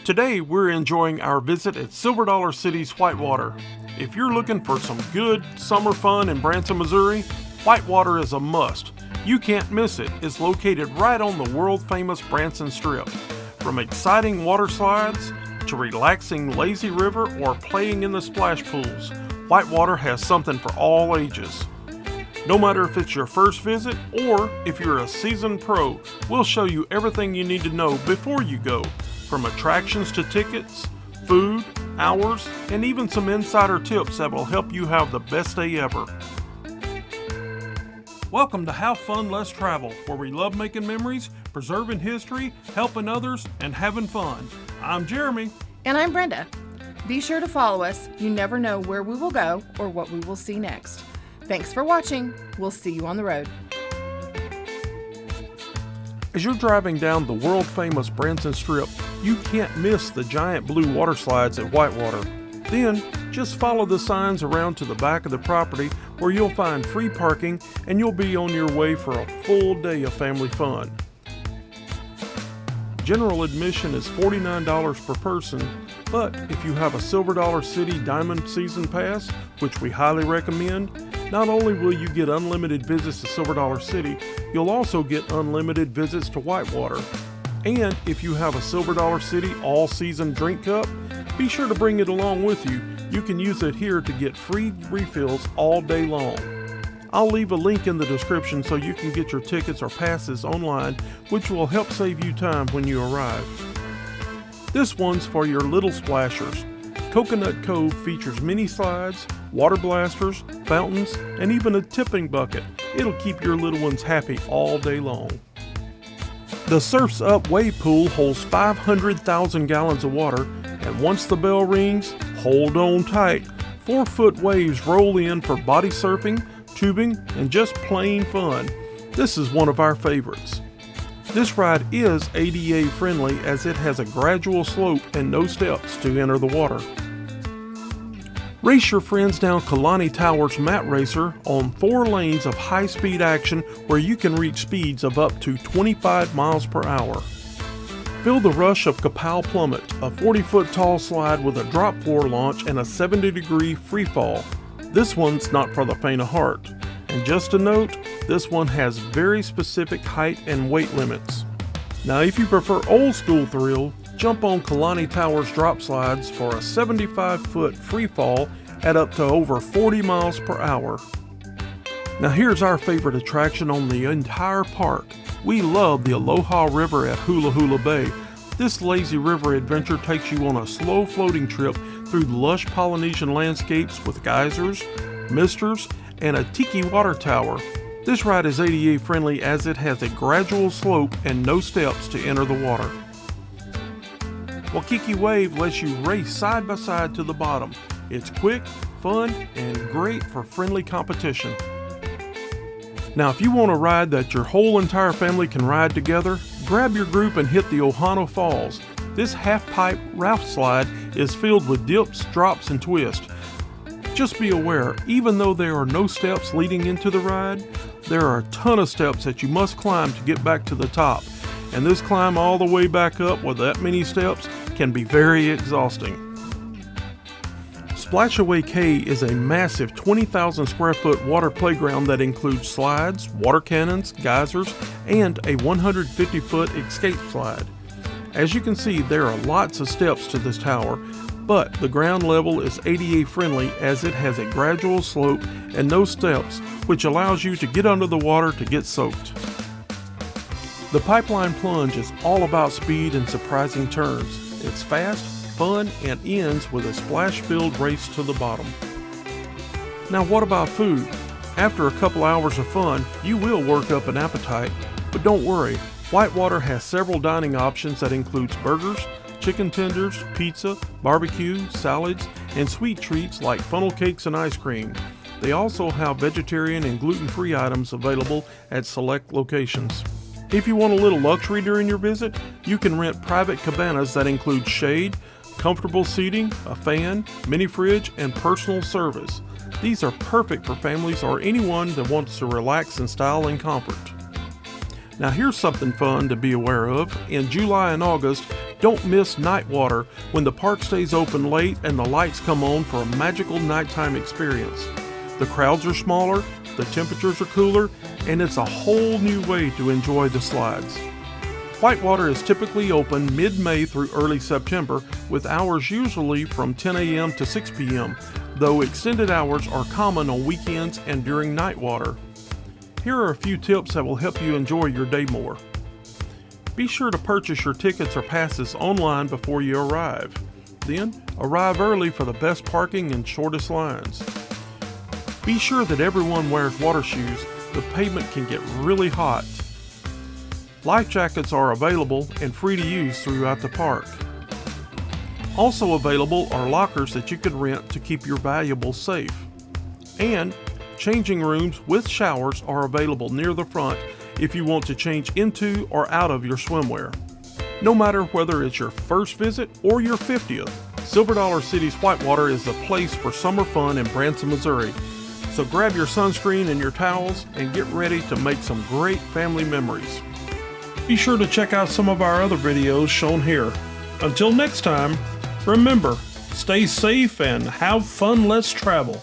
Today we're enjoying our visit at Silver Dollar City's Whitewater. If you're looking for some good summer fun in Branson, Missouri, Whitewater is a must. You can't miss it. It's located right on the world-famous Branson Strip. From exciting water slides to relaxing lazy river or playing in the splash pools, Whitewater has something for all ages. No matter if it's your first visit or if you're a seasoned pro, we'll show you everything you need to know before you go, from attractions to tickets, food, hours, and even some insider tips that will help you have the best day ever. Welcome to Have Fun, Let's Travel, where we love making memories, preserving history, helping others, and having fun. I'm Jeremy. And I'm Brenda. Be sure to follow us. You never know where we will go or what we will see next. Thanks for watching. We'll see you on the road. As you're driving down the world-famous Branson Strip, you can't miss the giant blue water slides at Whitewater. Then, just follow the signs around to the back of the property where you'll find free parking and you'll be on your way for a full day of family fun. General admission is $49 per person, but if you have a Silver Dollar City Diamond Season Pass, which we highly recommend, not only will you get unlimited visits to Silver Dollar City, you'll also get unlimited visits to Whitewater. And if you have a Silver Dollar City all-season drink cup, be sure to bring it along with you. You can use it here to get free refills all day long. I'll leave a link in the description so you can get your tickets or passes online, which will help save you time when you arrive. This one's for your little splashers. Coconut Cove features mini slides, water blasters, fountains, and even a tipping bucket. It'll keep your little ones happy all day long. The Surf's Up wave pool holds 500,000 gallons of water, and once the bell rings, hold on tight. 4-foot waves roll in for body surfing, tubing, and just plain fun. This is one of our favorites. This ride is ADA friendly as it has a gradual slope and no steps to enter the water. Race your friends down Kalani Tower's Mat Racer on 4 lanes of high-speed action where you can reach speeds of up to 25 miles per hour. Feel the rush of KaPau Plummet, a 40-foot tall slide with a drop floor launch and a 70-degree free fall. This one's not for the faint of heart. And just a note, this one has very specific height and weight limits. Now if you prefer old school thrill, jump on Kalani Tower's drop slides for a 75-foot free fall at up to over 40 miles per hour. Now here's our favorite attraction on the entire park. We love the Aloha River at Hula Bay. This lazy river adventure takes you on a slow floating trip through lush Polynesian landscapes with geysers, misters, and a tiki water tower. This ride is ADA friendly as it has a gradual slope and no steps to enter the water. Waikiki Wave lets you race side by side to the bottom. It's quick, fun, and great for friendly competition. Now if you want a ride that your whole entire family can ride together, grab your group and hit the Ohana Falls. This half-pipe raft slide is filled with dips, drops, and twists. Just be aware, even though there are no steps leading into the ride, there are a ton of steps that you must climb to get back to the top. And this climb all the way back up with that many steps can be very exhausting. Splashaway Cay is a massive 20,000 square foot water playground that includes slides, water cannons, geysers, and a 150-foot escape slide. As you can see, there are lots of steps to this tower, but the ground level is ADA friendly as it has a gradual slope and no steps, which allows you to get under the water to get soaked. The Pipeline Plunge is all about speed and surprising turns. It's fast, fun, and ends with a splash-filled race to the bottom. Now what about food? After a couple hours of fun, you will work up an appetite, but don't worry, Whitewater has several dining options that includes burgers, chicken tenders, pizza, barbecue, salads, and sweet treats like funnel cakes and ice cream. They also have vegetarian and gluten-free items available at select locations. If you want a little luxury during your visit, you can rent private cabanas that include shade, comfortable seating, a fan, mini fridge, and personal service. These are perfect for families or anyone that wants to relax in style and comfort. Now here's something fun to be aware of. In July and August, Don't miss night water when the park stays open late and the lights come on for a magical nighttime experience. The crowds are smaller, the temperatures are cooler, and it's a whole new way to enjoy the slides. Whitewater is typically open mid-May through early September, with hours usually from 10 a.m. to 6 p.m., though extended hours are common on weekends and during night water. Here are a few tips that will help you enjoy your day more. Be sure to purchase your tickets or passes online before you arrive. Then, arrive early for the best parking and shortest lines. Be sure that everyone wears water shoes. The pavement can get really hot. Life jackets are available and free to use throughout the park. Also available are lockers that you can rent to keep your valuables safe. And changing rooms with showers are available near the front if you want to change into or out of your swimwear. No matter whether it's your first visit or your 50th, Silver Dollar City's Whitewater is the place for summer fun in Branson, Missouri. So grab your sunscreen and your towels and get ready to make some great family memories. Be sure to check out some of our other videos shown here. Until next time, remember, stay safe and have fun, let's travel.